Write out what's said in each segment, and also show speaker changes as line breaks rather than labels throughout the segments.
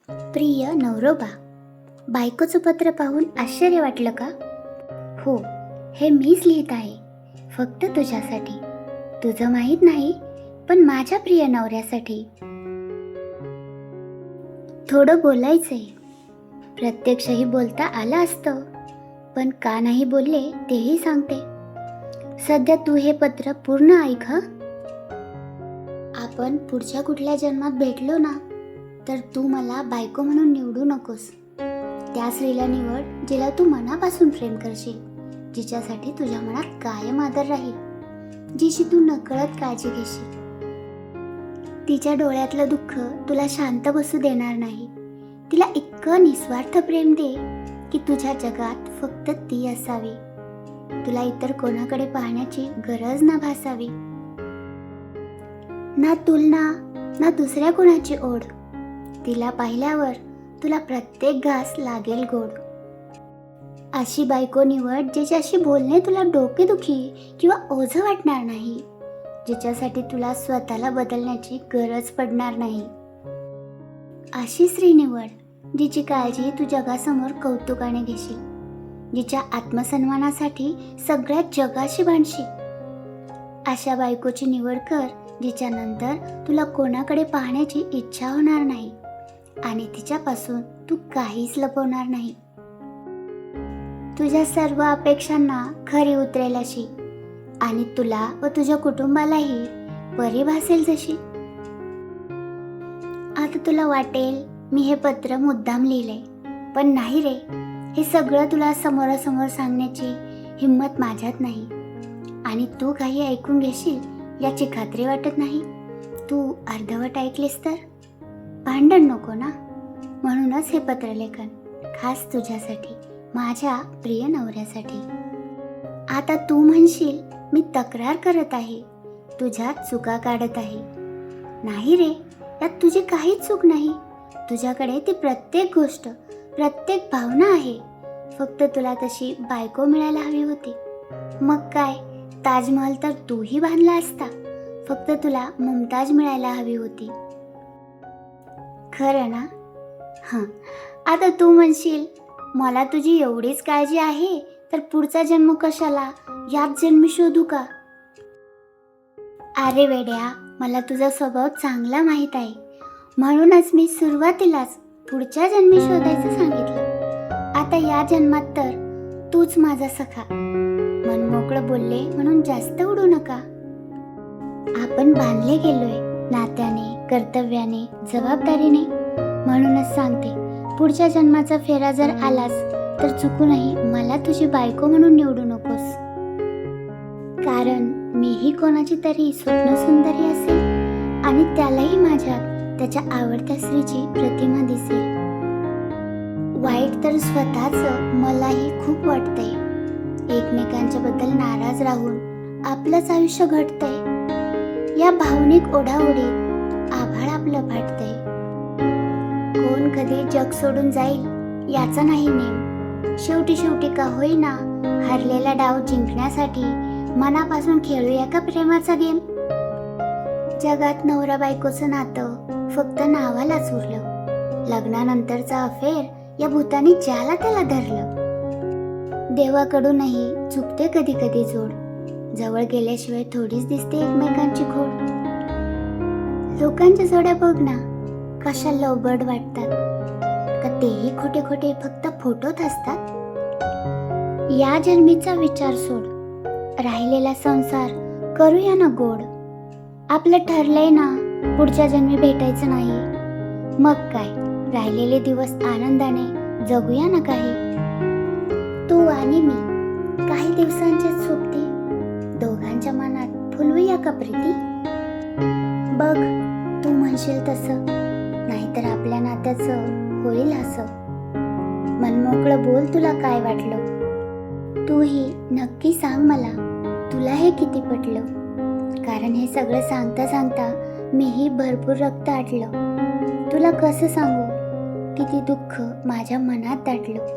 प्रिय नवरोबा, बायकोचं पत्र पाहून आश्चर्य वाटलं का? हो, हे मीच लिहित आहे, फक्त तुझ्यासाठी. तुझं माहीत नाही, पण माझ्या प्रिय नवऱ्यासाठी. थोडं बोलायचंय, प्रत्यक्षही बोलता आलं असतं, पण का नाही बोलले तेही सांगते. सध्या तू हे पत्र पूर्ण ऐक हं. आपण पुढच्या कुठल्या जन्मात भेटलो ना, तर तू मला बायको म्हणून निवडू नकोस. त्या स्त्रीला निवड जिला तू मनापासून प्रेम करशील, जिच्यासाठी तुझ्या मनात कायम आदर राहील, जिची तू नकळत काळजी घेशील. तिच्या डोळ्यातलं दुःख तुला शांत बसू देणार नाही. तिला इतकं निस्वार्थ प्रेम दे की तुझ्या जगात फक्त ती असावी. तुला इतर कोणाकडे पाहण्याची गरज ना भासावी. ना तुलना, ना दुसऱ्या कोणाची ओढ. तिला पाहिल्यावर तुला प्रत्येक घास लागेल गोड. अशी बायको निवड जिच्याशी बोलणे तुला डोकेदुखी किंवा ओझं वाटणार नाही, जिच्यासाठी तुला स्वतःला बदलण्याची गरज पडणार नाही. अशी स्त्री निवड जिची काळजी तू जगासमोर कौतुकाने घेशील, जिच्या आत्मसन्मानासाठी सगळ्यात जगाशी भांडशील. अशा बायकोची निवड कर जिच्यानंतर तुला कोणाकडे पाहण्याची इच्छा होणार नाही आणि तिच्यापासून तू काहीच लपवणार नाही. तुझ्या सर्व अपेक्षांना खरी उतरेल अशी आणि तुला व तुझ्या कुटुंबालाही बरी भासेल जशी. आता तुला वाटेल मी हे पत्र मुद्दाम लिहिलंय, पण नाही रे, हे सगळं तुला समोरासमोर सांगण्याची हिंमत माझ्यात नाही आणि तू काही ऐकून घेशील याची खात्री वाटत नाही. तू अर्धवट ऐकलीस तर भांडण नको ना. म्हणूनच हे पत्रलेखन खास तुझ्यासाठी, माझ्या प्रिय नवऱ्यासाठी. आता तू म्हणशील मी तक्रार करत आहे, तुझ्यात चुका काढत आहे. नाही रे, यात तुझी काहीच चूक नाही. तुझ्याकडे ती प्रत्येक गोष्ट, प्रत्येक भावना आहे. फक्त तुला तशी बायको मिळायला हवी होती. मग काय, ताजमहल तर तूही बांधला असता. फक्त तुला मुमताज मिळायला हवी होती. खरं ना? आता तू म्हणशील मला तुझी एवढीच काळजी आहे तर पुढचा जन्म कशाला, याच जन्मी शोधू का? अरे वेड्या, मला तुझा स्वभाव चांगला माहीत आहे. म्हणूनच मी सुरुवातीलाच पुढच्या जन्मी शोधायचं सांगितलं. आता या जन्मात तर तूच माझा सखा. मन मोकळं बोलले म्हणून जास्त उडू नका. आपण बांधले गेलोय नात्याने, कर्तव्याने, जबाबदारीने. म्हणूनच सांगते, पुढच्या जन्माचा फेरा जर आलास तर चुकूनही मला तुझी बायको म्हणून निवडू नकोस. कारण मीही कोणाची तरी स्वप्न सुंदरी असेल आणि त्यालाही माझ्यात त्याच्या आवडत्या स्त्रीची प्रतिमा दिसेल. वाईट तर स्वतःच मलाही खूप वाटतंय. एकमेकांच्या बद्दल नाराज राहून आपलंच आयुष्य घडतंय. या भावनिक ओढाओढीत आभाळ आपलं फाटतंय. कोण कधी जग सोडून जाईल याचा नाही नेम. शेवटी का होईना हरलेला डाव जिंकण्यासाठी मनापासून खेळूया का प्रेमाचा गेम. जगात नवरा बायकोचं नातं फक्त नावालाच उरलं. लग्नानंतरचा अफेअर या भूतानी ज्याला त्याला धरलं. देवाकडूनही चुकते कधी कधी जोड. जवळ गेल्याशिवाय थोडीच दिसते एकमेकांची खोड. लोकांच्या जोड्या बघ ना, कशा लवबड वाटतात. का तेही खोटे खोटे फक्त फोटोत असतात. या जन्मीचा विचार सोड, राहिलेला संसार करूया ना गोड. आपलं ठरलंय ना पुढच्या जन्मी भेटायचं नाही. मग काय, राहिलेले दिवस आनंदाने जगूया ना काही. तू आणि मी काही दिवसांचीच सोबती, दोघांच्या मनात फुलवूया का प्रीती. बघ तू म्हणशील तसं, नाहीतर आपल्या नात्याचं होईल असं. मनमोकळं बोल, तुला काय वाटलं. तूही नक्की सांग मला, तुला हे किती पटलं. कारण हे सगळं सांगता सांगता मीही भरपूर रक्त आटलं. तुला कसं सांगू किती दुःख माझ्या मनात दाटलं.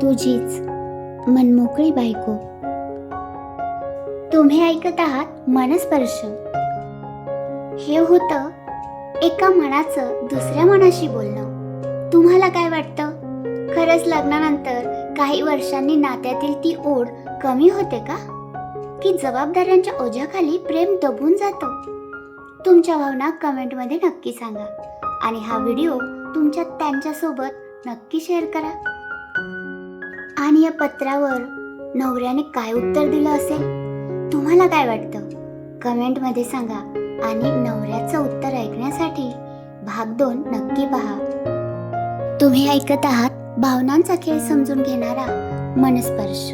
तुझीच मनमोकळी बायको. तुम्ही ऐकत आहात मनस्पर्श. हे होतं एका मनाचं दुसऱ्या मनाशी बोलणं. तुम्हाला काय वाटतं? खरंच लग्नानंतर काही वर्षांनी नात्यातील ती ओढ कमी होते का? की जबाबदाऱ्यांच्या ओझ्याखाली प्रेम दबून जातं? तुमच्या भावना कमेंटमध्ये नक्की सांगा आणि हा व्हिडिओ तुमच्या त्यांच्यासोबत नक्की शेअर करा. आणि या पत्रावर नवऱ्याने काय उत्तर दिलं असेल? तुम्हाला काय वाटतं? कमेंटमध्ये सांगा आणि नवऱ्याचं उत्तर ऐकण्यासाठी भाग 2 नक्की पहा. तुम्ही ऐकत आहात भावनांचा खेळ समजून घेणारा मनस्पर्श.